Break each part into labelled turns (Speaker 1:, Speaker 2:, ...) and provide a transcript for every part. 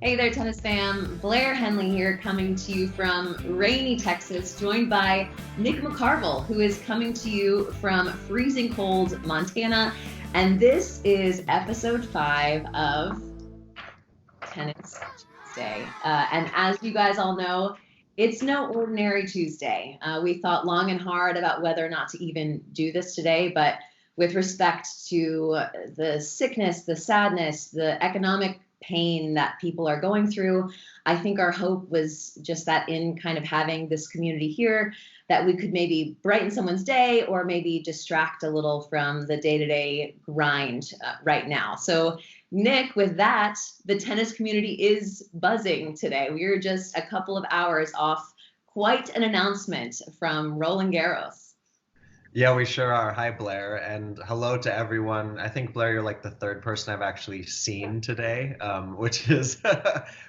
Speaker 1: Hey there, tennis fam. Blair Henley here, coming to you from rainy Texas, joined by Nick McCarvel, who is coming to you from freezing cold Montana. And this is episode 5 of Tennis Tuesday. And as you guys all know, it's no ordinary Tuesday. We thought long and hard about whether or not to even do this today, but with respect to the sickness, the sadness, the economic pain that people are going through, I think our hope was just that in kind of having this community here, that we could maybe brighten someone's day or maybe distract a little from the day-to-day grind right now. So Nick, with that, the tennis community is buzzing today. We are just a couple of hours off quite an announcement from Roland Garros.
Speaker 2: Yeah, we sure are. Hi, Blair, and hello to everyone. I think Blair, you're like the third person I've actually seen today, which is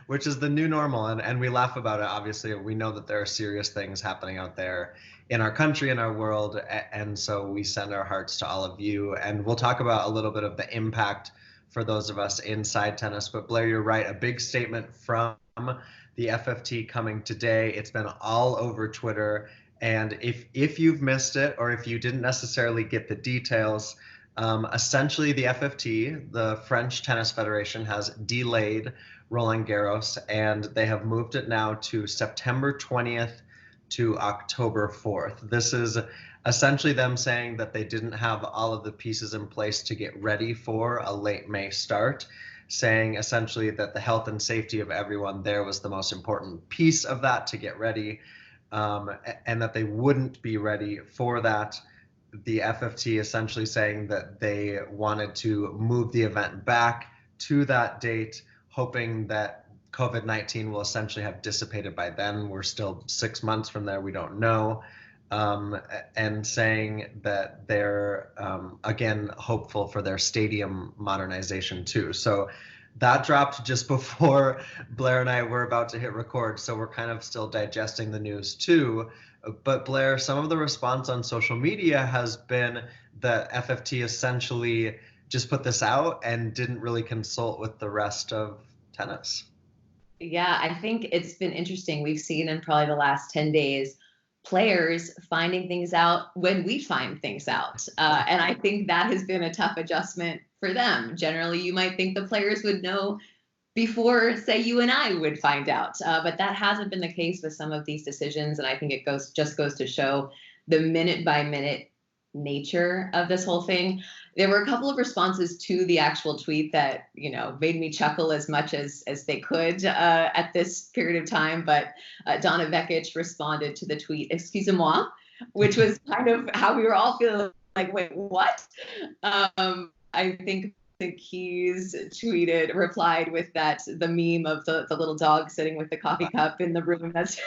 Speaker 2: which is the new normal, and we laugh about it. Obviously, we know that there are serious things happening out there in our country, in our world, and so we send our hearts to all of you. And we'll talk about a little bit of the impact for those of us inside tennis. But Blair, you're right. A big statement from the FFT coming today. It's been all over Twitter. And if you've missed it or if you didn't necessarily get the details, essentially the FFT, the French Tennis Federation, has delayed Roland Garros, and they have moved it now to September 20th to October 4th. This is essentially them saying that they didn't have all of the pieces in place to get ready for a late May start, saying essentially that the health and safety of everyone there was the most important piece of that to get ready, and that they wouldn't be ready for that. The FFT essentially saying that they wanted to move the event back to that date, hoping that COVID-19 will essentially have dissipated by then. We're still 6 months from there, we don't know. And saying that they're, again, hopeful for their stadium modernization too. So that dropped just before Blair and I were about to hit record, so we're kind of still digesting the news too. But Blair, some of the response on social media has been that FFT essentially just put this out and didn't really consult with the rest of tennis.
Speaker 1: Yeah, I think it's been interesting. We've seen in probably the last 10 days players finding things out when we find things out. And I think that has been a tough adjustment for them. Generally, you might think the players would know before, say, you and I would find out. But that hasn't been the case with some of these decisions. And I think it goes to show the minute by minute nature of this whole thing. There were a couple of responses to the actual tweet that, made me chuckle as much as they could at this period of time. But Donna Vekic responded to the tweet, "Excusez-moi," which was kind of how we were all feeling like, wait, what? I think the Keys replied with the meme of the little dog sitting with the coffee cup in the room that's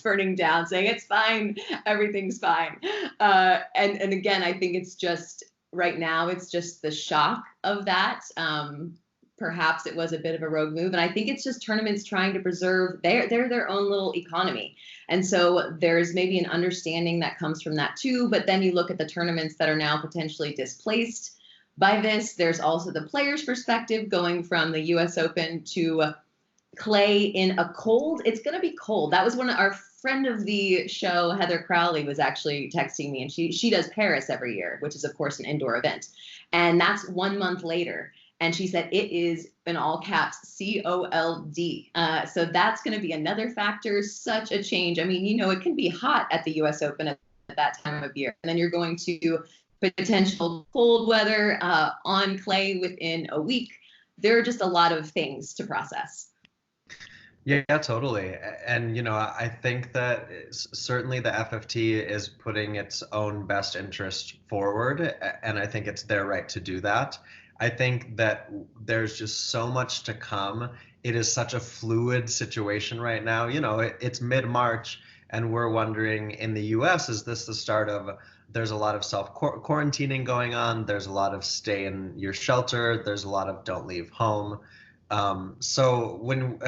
Speaker 1: burning down, saying it's fine, everything's fine. And again, I think it's just right now, it's just the shock of that. Perhaps it was a bit of a rogue move, and I think it's just tournaments trying to preserve their own little economy. And so there's maybe an understanding that comes from that too. But then you look at the tournaments that are now potentially displaced by this. There's also the players' perspective, going from the US Open to clay in a cold. It's going to be cold. That was our friend of the show, Heather Crowley, was actually texting me, and she does Paris every year, which is of course an indoor event. And that's 1 month later. And she said it is, in all caps, cold. So that's going to be another factor, such a change. I mean, it can be hot at the US Open at that time of year. And then you're going to potential cold weather on clay within a week. There are just a lot of things to process.
Speaker 2: Yeah, totally. And, I think that certainly the FFT is putting its own best interest forward, and I think it's their right to do that. I think that there's just so much to come. It is such a fluid situation right now. It's mid-March, and we're wondering in the US, is this the start of, there's a lot of self-quarantining going on. There's a lot of stay in your shelter. There's a lot of don't leave home. So when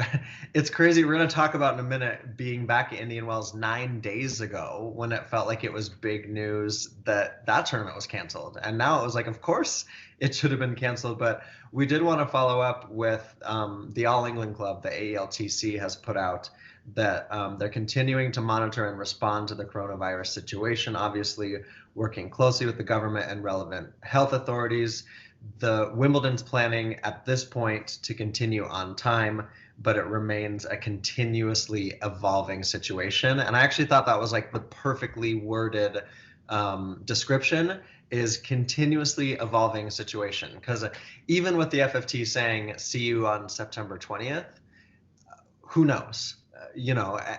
Speaker 2: it's crazy, we're going to talk about in a minute being back at Indian Wells 9 days ago when it felt like it was big news that that tournament was canceled. And now it was like, of course it should have been canceled. But we did want to follow up with the All England Club, the AELTC, has put out that they're continuing to monitor and respond to the coronavirus situation, obviously working closely with the government and relevant health authorities. The Wimbledon's planning at this point to continue on time, but it remains a continuously evolving situation. And I actually thought that was like the perfectly worded description, is continuously evolving situation. Because even with the FFT saying, see you on September 20th, who knows?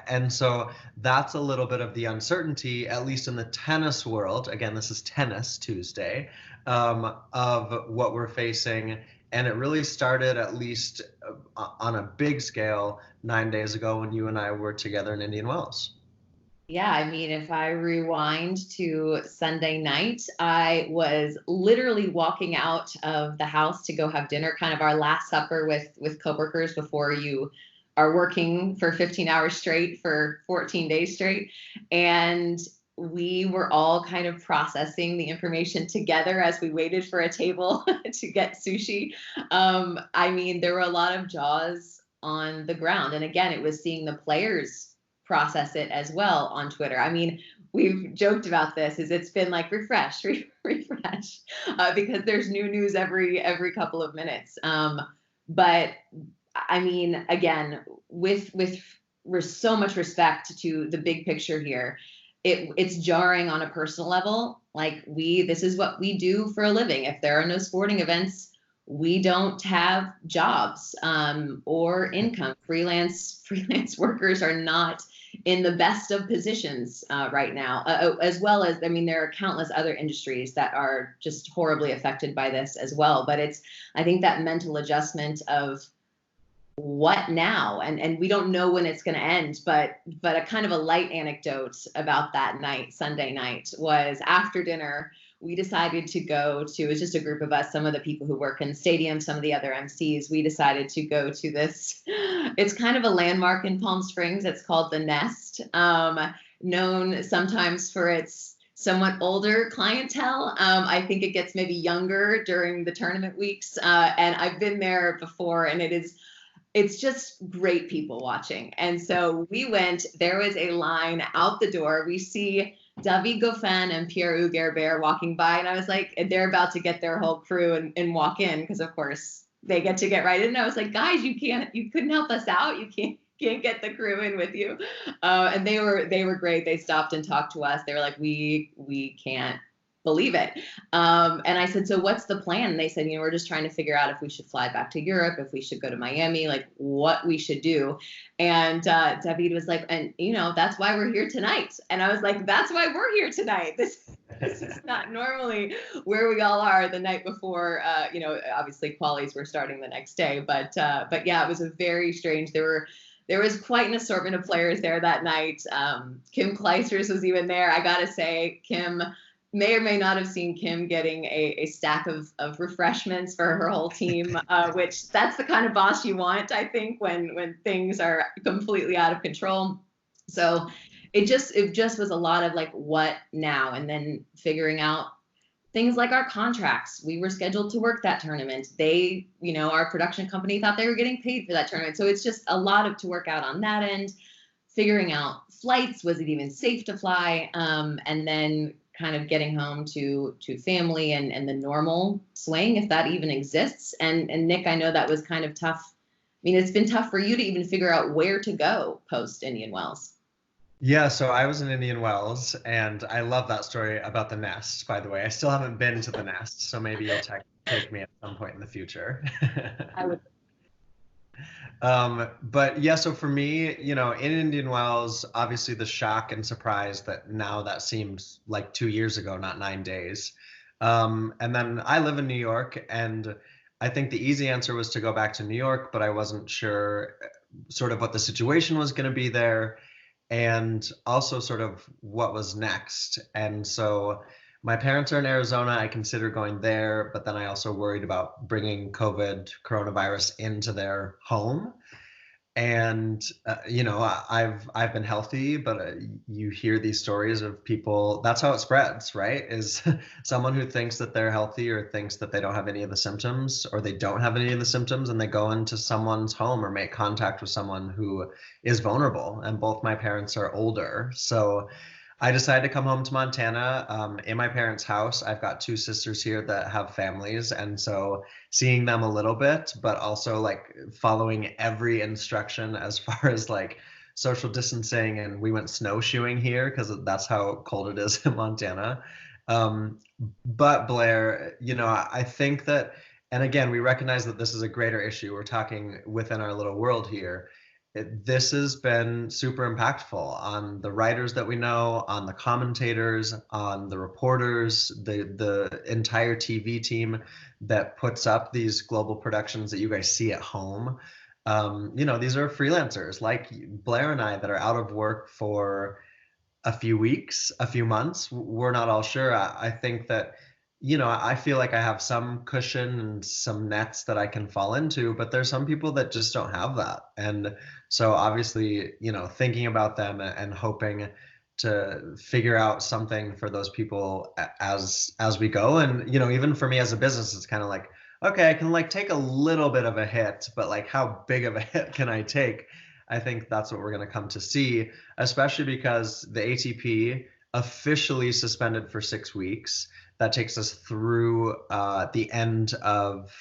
Speaker 2: And so that's a little bit of the uncertainty, at least in the tennis world. Again, this is Tennis Tuesday, of what we're facing. And it really started, at least on a big scale, 9 days ago when you and I were together in Indian Wells.
Speaker 1: Yeah, I mean, if I rewind to Sunday night, I was literally walking out of the house to go have dinner, kind of our last supper with coworkers before you are working for 15 hours straight for 14 days straight. And we were all kind of processing the information together as we waited for a table to get sushi. I mean, there were a lot of jaws on the ground. And again, it was seeing the players process it as well on Twitter. I mean, we've joked about this, is it's been like refresh, refresh, because there's new news every couple of minutes. But I mean, again, with so much respect to the big picture here, it's jarring on a personal level. Like this is what we do for a living. If there are no sporting events, we don't have jobs or income. Freelance workers are not in the best of positions right now, as well as, I mean, there are countless other industries that are just horribly affected by this as well. But I think that mental adjustment of what now, and we don't know when it's going to end, but a kind of a light anecdote about that night, Sunday night, was after dinner we decided to go to, it was just a group of us, some of the people who work in the stadium, some of the other MCs, we decided to go to this, it's kind of a landmark in Palm Springs, it's called the Nest, known sometimes for its somewhat older clientele. I think it gets maybe younger during the tournament weeks, and I've been there before, and it's just great people watching. And so we went, there was a line out the door. We see David Goffin and Pierre-Hugues Herbert walking by, and I was like, they're about to get their whole crew and walk in, because of course they get to get right in. And I was like, guys, you couldn't help us out. You can't get the crew in with you. And they were great. They stopped and talked to us. They were like, we can't believe it. And I said, so what's the plan? And they said, we're just trying to figure out if we should fly back to Europe, if we should go to Miami, like what we should do. And David was like, and that's why we're here tonight. And I was like, that's why we're here tonight. This is not normally where we all are the night before, obviously qualies were starting the next day. But yeah, it was a very strange, there was quite an assortment of players there that night. Kim Kleisters was even there. I gotta say, Kim may or may not have seen Kim getting a stack of refreshments for her whole team, which that's the kind of boss you want, I think, when things are completely out of control. So it just was a lot of like, what now? And then figuring out things like our contracts. We were scheduled to work that tournament. They, our production company thought they were getting paid for that tournament. So it's just a lot to work out on that end, figuring out flights. Was it even safe to fly? And then kind of getting home to family and the normal swing, if that even exists. And Nick, I know that was kind of tough. I mean, it's been tough for you to even figure out where to go post Indian Wells.
Speaker 2: Yeah, so I was in Indian Wells, and I love that story about the Nest, by the way. I still haven't been to the Nest, so maybe you'll take me at some point in the future.
Speaker 1: I would.
Speaker 2: But yeah, so for me, in Indian Wells, obviously the shock and surprise that now that seems like 2 years ago, not 9 days. And then I live in New York, and I think the easy answer was to go back to New York, but I wasn't sure sort of what the situation was going to be there, and also sort of what was next. And so my parents are in Arizona. I consider going there, but then I also worried about bringing coronavirus into their home. And I've been healthy, but you hear these stories of people. That's how it spreads, right? Is someone who thinks that they're healthy or thinks that they don't have any of the symptoms, or they don't have any of the symptoms, and they go into someone's home or make contact with someone who is vulnerable. And both my parents are older, so I decided to come home to Montana. In my parents' house, I've got two sisters here that have families, and so seeing them a little bit, but also like following every instruction as far as like social distancing. And we went snowshoeing here because that's how cold it is in Montana. Um, but Blair, I think that, and again, we recognize that this is a greater issue. We're talking within our little world here. This has been super impactful on the writers that we know, on the commentators, on the reporters, the entire TV team that puts up these global productions that you guys see at home. These are freelancers like Blair and I that are out of work for a few weeks, a few months. We're not all sure. I think that, I feel like I have some cushion and some nets that I can fall into, but there's some people that just don't have that. And so obviously, thinking about them and hoping to figure out something for those people as we go. And, even for me as a business, it's kind of like, okay, I can like take a little bit of a hit, but like how big of a hit can I take? I think that's what we're going to come to see, especially because the ATP officially suspended for 6 weeks. That takes us through the end of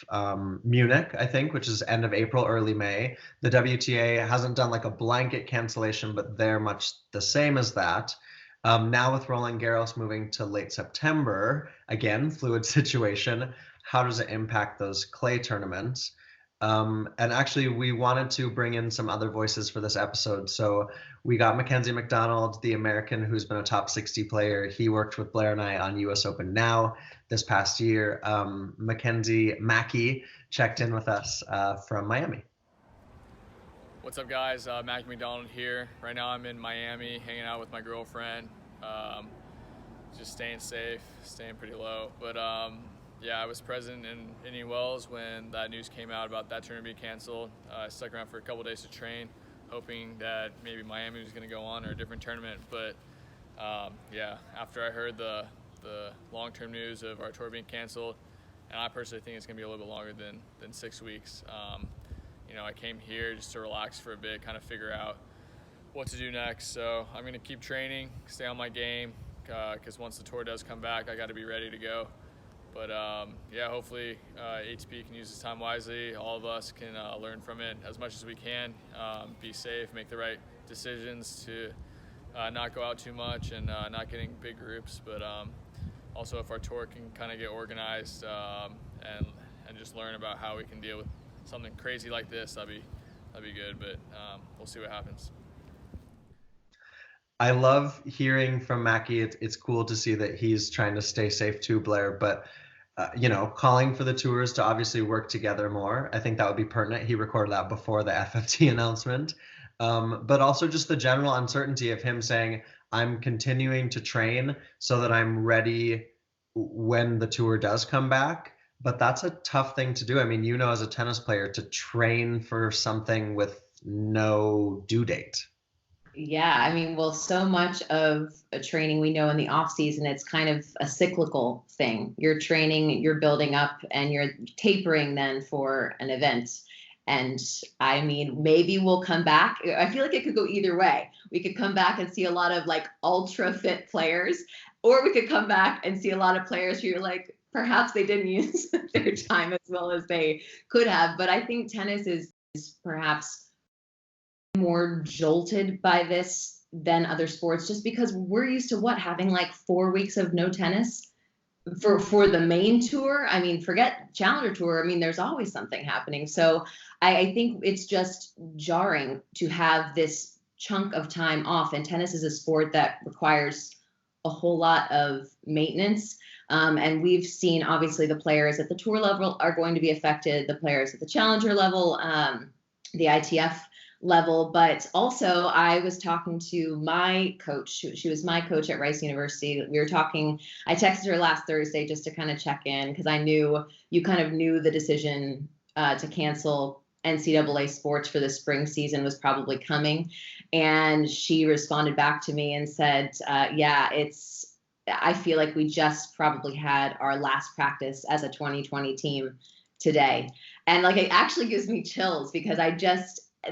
Speaker 2: Munich, I think, which is end of April, early May. The WTA hasn't done like a blanket cancellation, but they're much the same as that. Now with Roland Garros moving to late September, again, fluid situation. How does it impact those clay tournaments? And actually, we wanted to bring in some other voices for this episode. So we got Mackenzie McDonald, the American who's been a top 60 player. He worked with Blair and I on US Open Now this past year. Mackenzie Mackey checked in with us from Miami.
Speaker 3: What's up, guys? Mackie McDonald here. Right now I'm in Miami hanging out with my girlfriend. Just staying safe, staying pretty low. But yeah, I was present in Indian Wells when that news came out about that tournament being canceled. I stuck around for a couple days to train, hoping that maybe Miami was going to go on or a different tournament. But yeah, after I heard the long-term news of our tour being canceled, and I personally think it's going to be a little bit longer than 6 weeks. I came here just to relax for a bit, kind of figure out what to do next. So I'm going to keep training, stay on my game, because once the tour does come back, I got to be ready to go. But yeah, hopefully ATP can use this time wisely. All of us can learn from it as much as we can, be safe, make the right decisions to not go out too much and not getting big groups. But also if our tour can kind of get organized and just learn about how we can deal with something crazy like this, that'd be good. But we'll see what happens.
Speaker 2: I love hearing from Mackie. It's cool to see that he's trying to stay safe too, Blair, but calling for the tours to obviously work together more. I think that would be pertinent. He recorded that before the FFT announcement. But also just the general uncertainty of him saying, I'm continuing to train so that I'm ready when the tour does come back. But that's a tough thing to do. I mean, as a tennis player, to train for something with no due date.
Speaker 1: Yeah, I mean, well, so much of a training we know in the off season, it's kind of a cyclical thing. You're training, you're building up, and you're tapering then for an event. And I mean, maybe we'll come back. I feel like it could go either way. We could come back and see a lot of like ultra fit players, or we could come back and see a lot of players who you're like, perhaps they didn't use their time as well as they could have. But I think tennis is perhaps more jolted by this than other sports, just because we're used to having like 4 weeks of no tennis for the main tour. I mean, forget Challenger Tour. I mean, there's always something happening. So I think it's just jarring to have this chunk of time off. And tennis is a sport that requires a whole lot of maintenance. And we've seen, obviously, the players at the tour level are going to be affected. The players at the Challenger level, the ITF level. But also I was talking to my coach. She was my coach at Rice University. We were talking, I texted her last Thursday just to kind of check in, because I knew you kind of knew the decision to cancel NCAA sports for the spring season was probably coming. And she responded back to me and said, yeah, I feel like we just probably had our last practice as a 2020 team today. And like, it actually gives me chills, because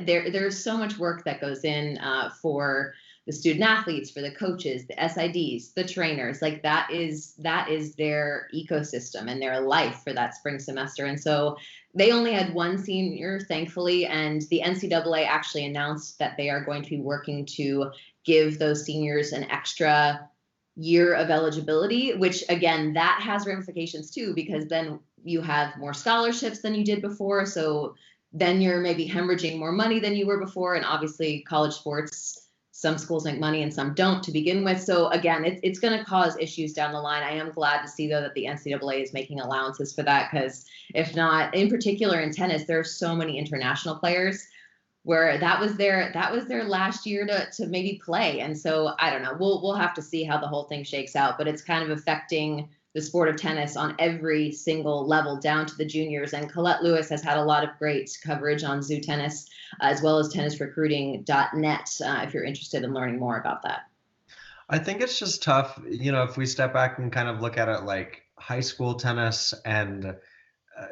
Speaker 1: there's so much work that goes in for the student athletes, for the coaches, the SIDs, the trainers. Like that is their ecosystem and their life for that spring semester. And so they only had one senior, thankfully, and the NCAA actually announced that they are going to be working to give those seniors an extra year of eligibility, which again, that has ramifications too, because then you have more scholarships than you did before. So then you're maybe hemorrhaging more money than you were before. And obviously college sports, some schools make money and some don't to begin with. So again, it's going to cause issues down the line. I am glad to see, though, that the NCAA is making allowances for that, because if not, in particular in tennis, there are so many international players where that was their last year to maybe play. And so I don't know, we'll have to see how the whole thing shakes out, but it's kind of affecting the sport of tennis on every single level down to the juniors. And Colette Lewis has had a lot of great coverage on Zoo Tennis, as well as tennisrecruiting.net, if you're interested in learning more about that.
Speaker 2: I think it's just tough, if we step back and kind of look at it like high school tennis, and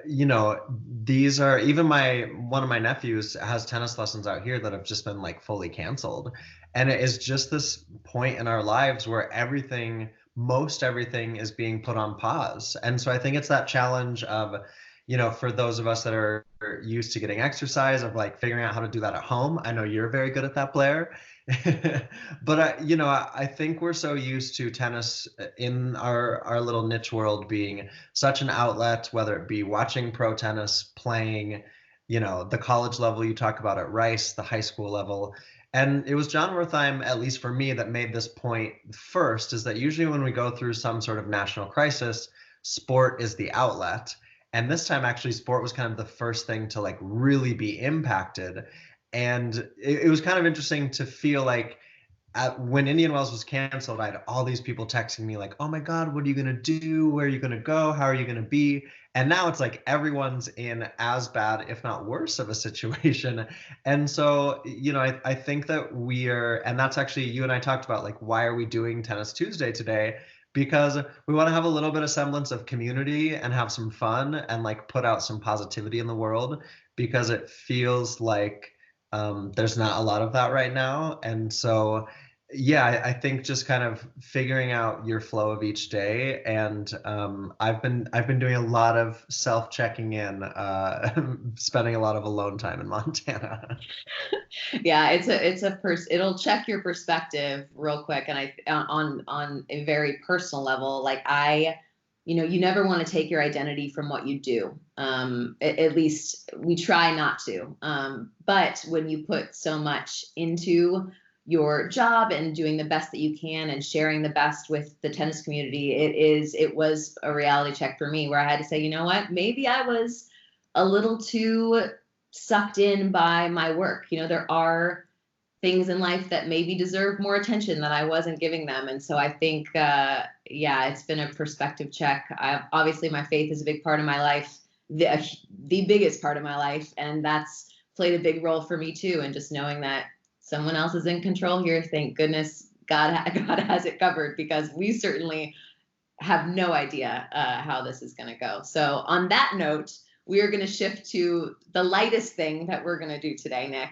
Speaker 2: these are, even one of my nephews has tennis lessons out here that have just been like fully canceled. And it is just this point in our lives where most everything is being put on pause. And so I think it's that challenge of, for those of us that are used to getting exercise, of like figuring out how to do that at home. I know you're very good at that, Blair. But I think we're so used to tennis in our little niche world being such an outlet, whether it be watching pro tennis, playing, the college level you talk about at Rice, the high school level. And it was John Wertheim, at least for me, that made this point first, is that usually when we go through some sort of national crisis, sport is the outlet. And this time, actually, sport was kind of the first thing to like really be impacted. And it was kind of interesting to feel like when Indian Wells was canceled, I had all these people texting me like, oh my God, what are you going to do? Where are you going to go? How are you going to be? And now it's like everyone's in as bad, if not worse, of a situation. And so, I think that and that's actually, you and I talked about like, why are we doing Tennis Tuesday today? Because we want to have a little bit of semblance of community and have some fun and like put out some positivity in the world, because it feels like there's not a lot of that right now. And so, yeah, I think just kind of figuring out your flow of each day. And I've been doing a lot of self-checking in, spending a lot of alone time in Montana.
Speaker 1: Yeah, it'll check your perspective real quick. And on a very personal level, like you never want to take your identity from what you do. At least we try not to. But when you put so much into your job and doing the best that you can and sharing the best with the tennis community, it was a reality check for me, where I had to say, you know what, maybe I was a little too sucked in by my work. There are things in life that maybe deserve more attention that I wasn't giving them. And so I think, it's been a perspective check. Obviously my faith is a big part of my life, the biggest part of my life. And that's played a big role for me too. And just knowing that someone else is in control here. Thank goodness God has it covered, because we certainly have no idea how this is going to go. So on that note, we are going to shift to the lightest thing that we're going to do today, Nick.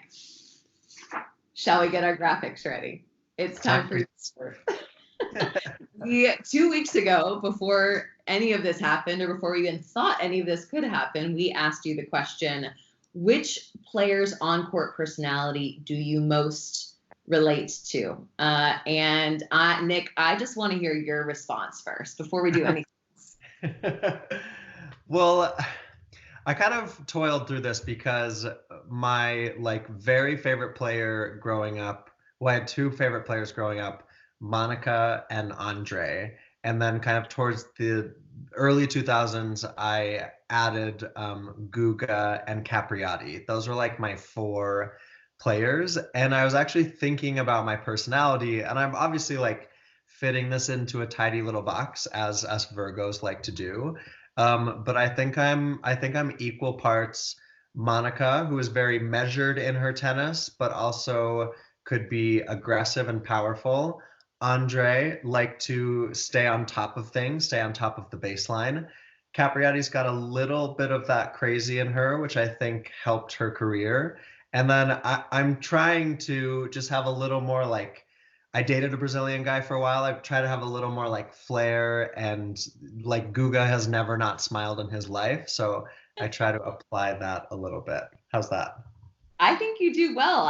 Speaker 1: Shall we get our graphics ready? It's time for you. 2 weeks ago, before any of this happened, or before we even thought any of this could happen, we asked you the question, which player's on-court personality do you most relate to? And Nick, I just want to hear your response first before we do anything.
Speaker 2: Well, I kind of toiled through this because my very favorite player growing up, I had two favorite players growing up, Monica and Andre. And then kind of towards the early 2000s, I added Guga and Capriati. Those were like my four players. And I was actually thinking about my personality, and I'm obviously like fitting this into a tidy little box as us Virgos like to do. But I think I'm equal parts Monica, who is very measured in her tennis, but also could be aggressive and powerful. Andre, like to stay on top of things, stay on top of the baseline. Capriati's got a little bit of that crazy in her, which I think helped her career. And then I'm trying to just have a little more like, I dated a Brazilian guy for a while. I try to have a little more like flair, and like Guga has never not smiled in his life. So I try to apply that a little bit. How's that?
Speaker 1: I think you do well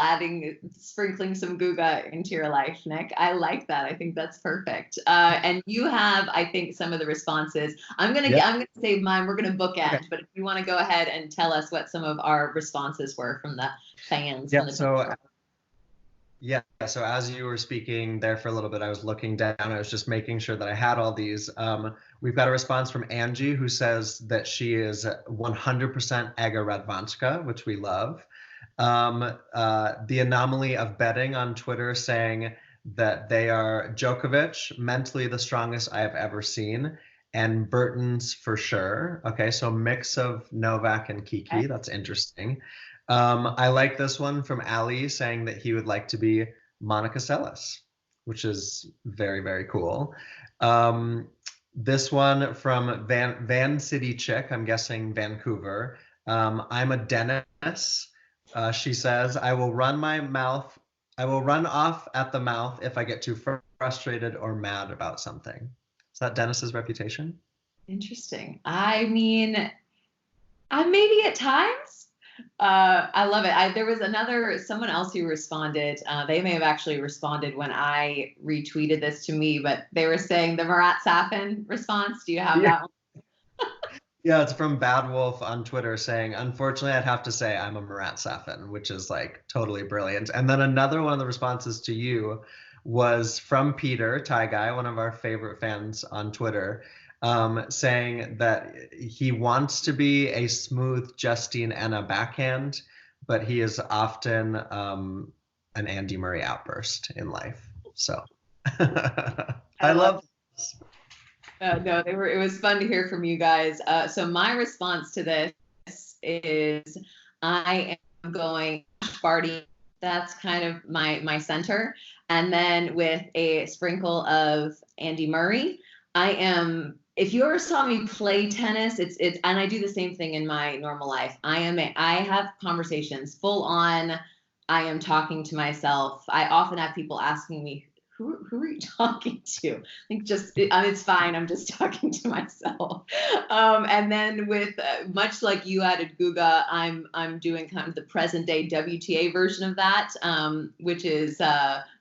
Speaker 1: sprinkling some Guga into your life, Nick. I like that. I think that's perfect. And you have, I think, some of the responses. I'm gonna save mine. We're gonna bookend, okay. But if you want to go ahead and tell us what some of our responses were from the fans.
Speaker 2: Yeah. So as you were speaking there for a little bit, I was looking down. I was just making sure that I had all these. We've got a response from Angie, who says that she is 100% Ega Radwanska, which we love. The anomaly of betting on Twitter saying that they are Djokovic, mentally the strongest I have ever seen, and Burton's for sure. Okay, so mix of Novak and Kiki. Okay. That's interesting. I like this one from Ali saying that he would like to be Monica Seles, which is very, very cool. This one from Van City Chick, I'm guessing Vancouver. I'm a Dennis. She says, I will run off at the mouth if I get too frustrated or mad about something. Is that Dennis's reputation?
Speaker 1: Interesting. I mean, I maybe at times. I love it. There was someone else who responded. They may have actually responded when I retweeted this to me, but they were saying the Marat Safin response. Do you have that one?
Speaker 2: Yeah, it's from Bad Wolf on Twitter saying, unfortunately, I'd have to say I'm a Marat Safin, which is like totally brilliant. And then another one of the responses to you was from Peter, Thai Guy, one of our favorite fans on Twitter, saying that he wants to be a smooth Justine Enna backhand, but he is often an Andy Murray outburst in life. So I love this.
Speaker 1: No, it was fun to hear from you guys. So my response to this is I am going Barty. That's kind of my center. And then with a sprinkle of Andy Murray, if you ever saw me play tennis, it's and I do the same thing in my normal life. I have conversations full on. I am talking to myself. I often have people asking me, who are you talking to? Like it's fine. I'm just talking to myself. And then with much like you added Guga, I'm doing kind of the present day WTA version of that, which is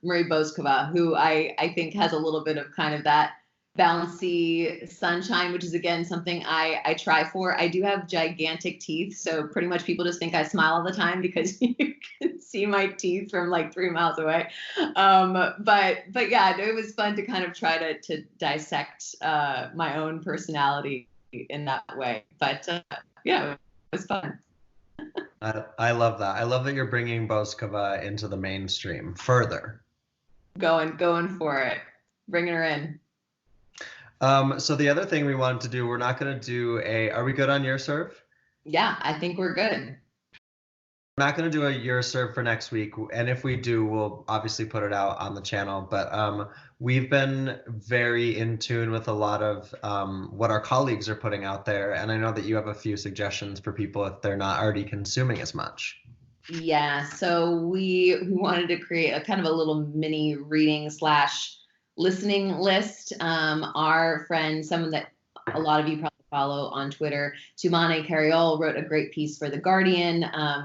Speaker 1: Marie Boskova, who I think has a little bit of kind of that bouncy sunshine, which is again something I try for. I do have gigantic teeth, so pretty much people just think I smile all the time because you can see my teeth from like 3 miles away. But yeah, it was fun to kind of try to dissect my own personality in that way. But yeah, it was fun.
Speaker 2: I love that. I love that you're bringing Boskova into the mainstream further.
Speaker 1: Going for it, bringing her in.
Speaker 2: So the other thing we wanted to do, we're not going to do are we good on your serve?
Speaker 1: Yeah, I think we're good.
Speaker 2: We're not going to do a your serve for next week. And if we do, we'll obviously put it out on the channel. But we've been very in tune with a lot of what our colleagues are putting out there. And I know that you have a few suggestions for people if they're not already consuming as much.
Speaker 1: Yeah, so we wanted to create a kind of a little mini reading / listening list. Our friend, someone that a lot of you probably follow on Twitter, Tumane Carriol, wrote a great piece for The Guardian,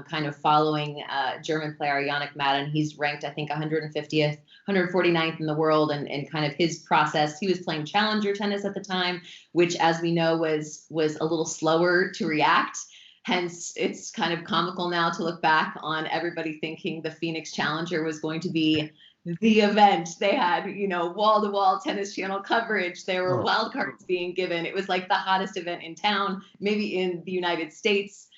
Speaker 1: kind of following German player Yannick Madden. He's ranked, I think, 150th, 149th in the world, and kind of his process. He was playing challenger tennis at the time, which, as we know, was a little slower to react. Hence, it's kind of comical now to look back on everybody thinking the Phoenix Challenger was going to be the event. They had, wall-to-wall Tennis Channel coverage. There were wild cards being given. It was like the hottest event in town, maybe in the United States.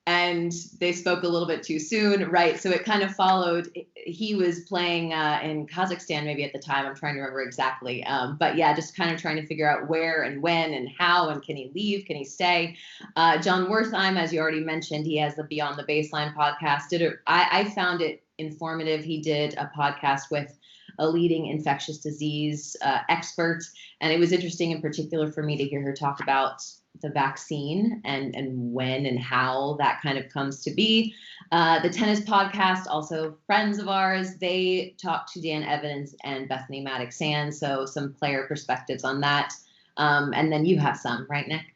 Speaker 1: and they spoke a little bit too soon, right? So it kind of followed. He was playing in Kazakhstan maybe at the time. I'm trying to remember exactly. But yeah, just kind of trying to figure out where and when and how, and can he leave? Can he stay? John Wertheim, as you already mentioned, he has the Beyond the Baseline podcast. I found it informative. He did a podcast with a leading infectious disease expert, and it was interesting in particular for me to hear her talk about the vaccine and when and how that kind of comes to be. The tennis podcast, also friends of ours, they talked to Dan Evans and Bethany Maddox-Sands, so some player perspectives on that. And then you have some, right, Nick?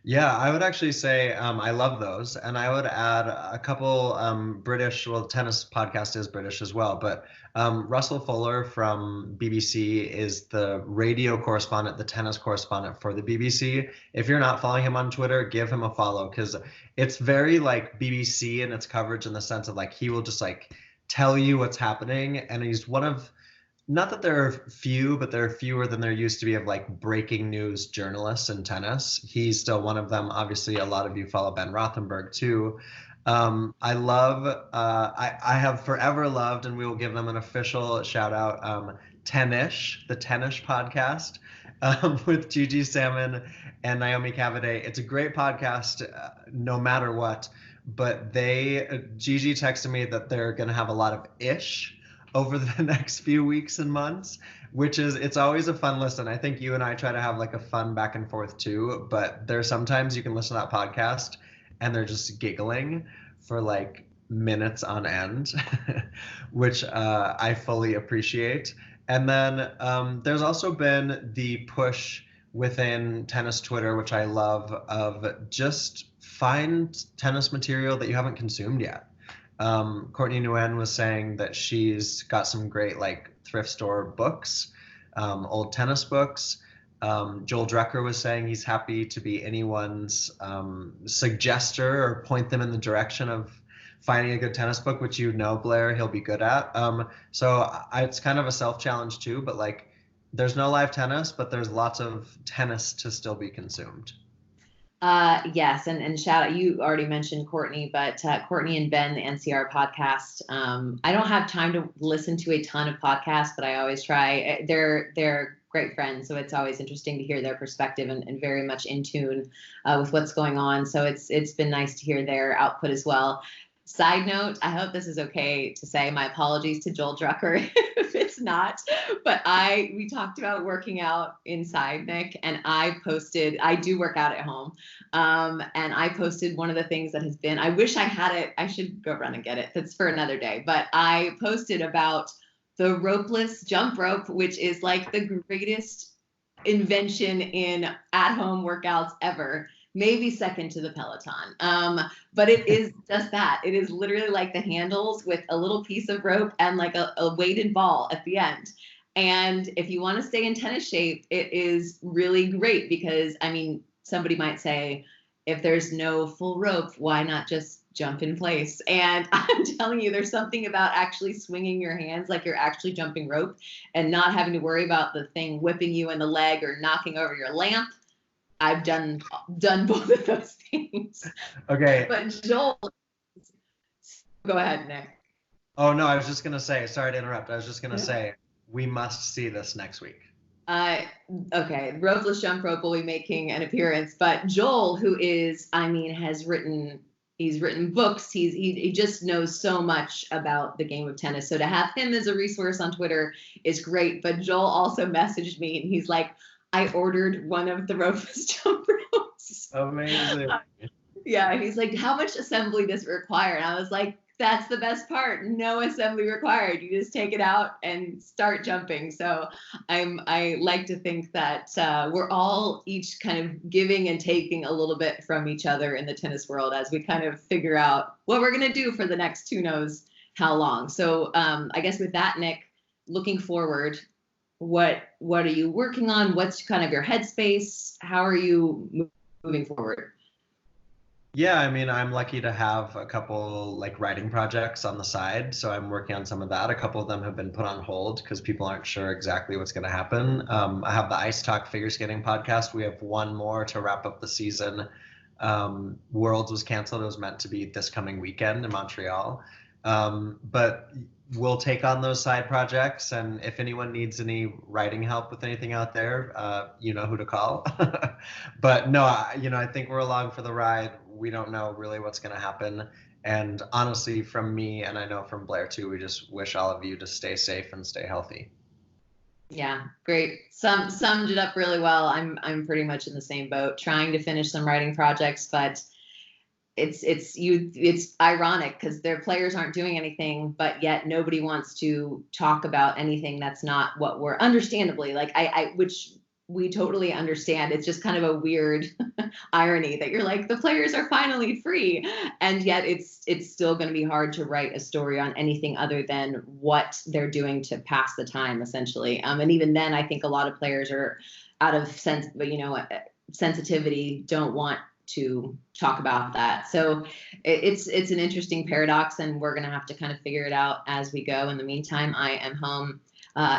Speaker 2: Yeah, I would actually say I love those. And I would add a couple British, well, the tennis podcast is British as well, but Russell Fuller from BBC is the radio correspondent, the tennis correspondent for the BBC. If you're not following him on Twitter, give him a follow, because it's very like BBC in its coverage, in the sense of like he will just like tell you what's happening. And he's one of, not that there are few, but there are fewer than there used to be of like breaking news journalists in tennis. He's still one of them. Obviously, a lot of you follow Ben Rothenberg too. I love, I have forever loved, and we will give them an official shout out, Tennish, the Tennish podcast, with Gigi Salmon and Naomi Cavaday. It's a great podcast, no matter what, but Gigi texted me that they're going to have a lot of ish over the next few weeks and months, it's always a fun listen. I think you and I try to have like a fun back and forth too, but there's sometimes you can listen to that podcast and they're just giggling for like minutes on end, which I fully appreciate. And then there's also been the push within tennis Twitter, which I love, of just find tennis material that you haven't consumed yet. Courtney Nguyen was saying that she's got some great like thrift store books, old tennis books. Joel Drucker was saying he's happy to be anyone's suggester or point them in the direction of finding a good tennis book, which Blair, he'll be good at. It's kind of a self-challenge too, but like there's no live tennis, but there's lots of tennis to still be consumed.
Speaker 1: Yes, and shout out, you already mentioned Courtney, but Courtney and Ben, the NCR podcast. I don't have time to listen to a ton of podcasts, but I always try. They're great friends, so it's always interesting to hear their perspective and very much in tune with what's going on. So it's been nice to hear their output as well. Side note, I hope this is okay to say, my apologies to Joel Drucker if it's not, but we talked about working out inside, Nick, and I do work out at home, and I posted one of the things that has been, I wish I had it, I should go run and get it, that's for another day, but I posted about the ropeless jump rope, which is like the greatest invention in at-home workouts ever. Maybe second to the Peloton. But it is just that. It is literally like the handles with a little piece of rope and like a weighted ball at the end. And if you want to stay in tennis shape, it is really great because, I mean, somebody might say, if there's no full rope, why not just jump in place? And I'm telling you, there's something about actually swinging your hands like you're actually jumping rope and not having to worry about the thing whipping you in the leg or knocking over your lamp. I've done both of those things.
Speaker 2: Okay.
Speaker 1: But Joel, go ahead, Nick.
Speaker 2: Oh, no, I was just going to say, sorry to interrupt. I was just going to say, we must see this next week.
Speaker 1: Okay. Ropeless jump rope will be making an appearance, but Joel, who is, he's written books. He just knows so much about the game of tennis. So to have him as a resource on Twitter is great. But Joel also messaged me and he's like, I ordered one of the ropeless jump ropes.
Speaker 2: Amazing.
Speaker 1: Yeah, he's like, how much assembly does it require? And I was like, that's the best part. No assembly required. You just take it out and start jumping. So I like to think that we're all each kind of giving and taking a little bit from each other in the tennis world as we kind of figure out what we're going to do for the next who knows how long. So I guess with that, Nick, looking forward, what are you working on? What's kind of your headspace? How are you moving forward?
Speaker 2: Yeah, I mean, I'm lucky to have a couple like writing projects on the side. So I'm working on some of that. A couple of them have been put on hold because people aren't sure exactly what's going to happen. I have the Ice Talk Figure Skating podcast. We have one more to wrap up the season Worlds was canceled. It was meant to be this coming weekend in Montreal. But we'll take on those side projects, and if anyone needs any writing help with anything out there, you know who to call. But no, I think we're along for the ride. We don't know really what's going to happen. And honestly, from me, and I know from Blair too, we just wish all of you to stay safe and stay healthy.
Speaker 1: Yeah, great. Summed it up really well. I'm pretty much in the same boat, trying to finish some writing projects, but it's ironic because their players aren't doing anything, but yet nobody wants to talk about anything that's not what we're understandably like. Which we totally understand. It's just kind of a weird irony that you're like, the players are finally free, and yet it's still going to be hard to write a story on anything other than what they're doing to pass the time, essentially. And even then, I think a lot of players are out of sensitivity, don't want to talk about that. So it's an interesting paradox, and we're going to have to kind of figure it out as we go. In the meantime, I am home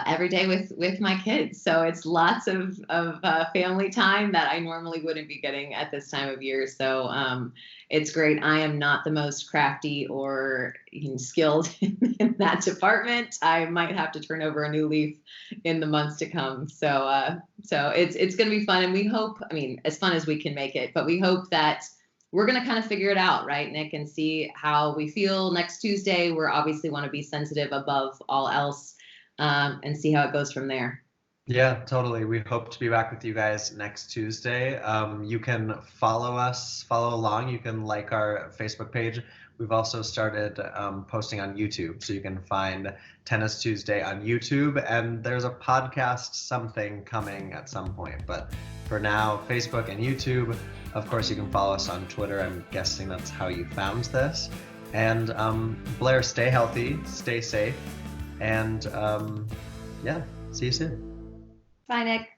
Speaker 1: every day with my kids. So it's lots of family time that I normally wouldn't be getting at this time of year. So it's great. I am not the most crafty or skilled in that department. I might have to turn over a new leaf in the months to come. So it's going to be fun. And we hope, as fun as we can make it, but we hope that we're going to kind of figure it out, right, Nick, and see how we feel next Tuesday. We're obviously want to be sensitive above all else. And see how it goes from there.
Speaker 2: Yeah, totally. We hope to be back with you guys next Tuesday. You can follow along. You can like our Facebook page. We've also started posting on YouTube, so you can find Tennis Tuesday on YouTube, and there's a podcast something coming at some point. But for now, Facebook and YouTube. Of course, you can follow us on Twitter. I'm guessing that's how you found this. And Blair, stay healthy, stay safe. And yeah, see you soon.
Speaker 1: Bye, Nick.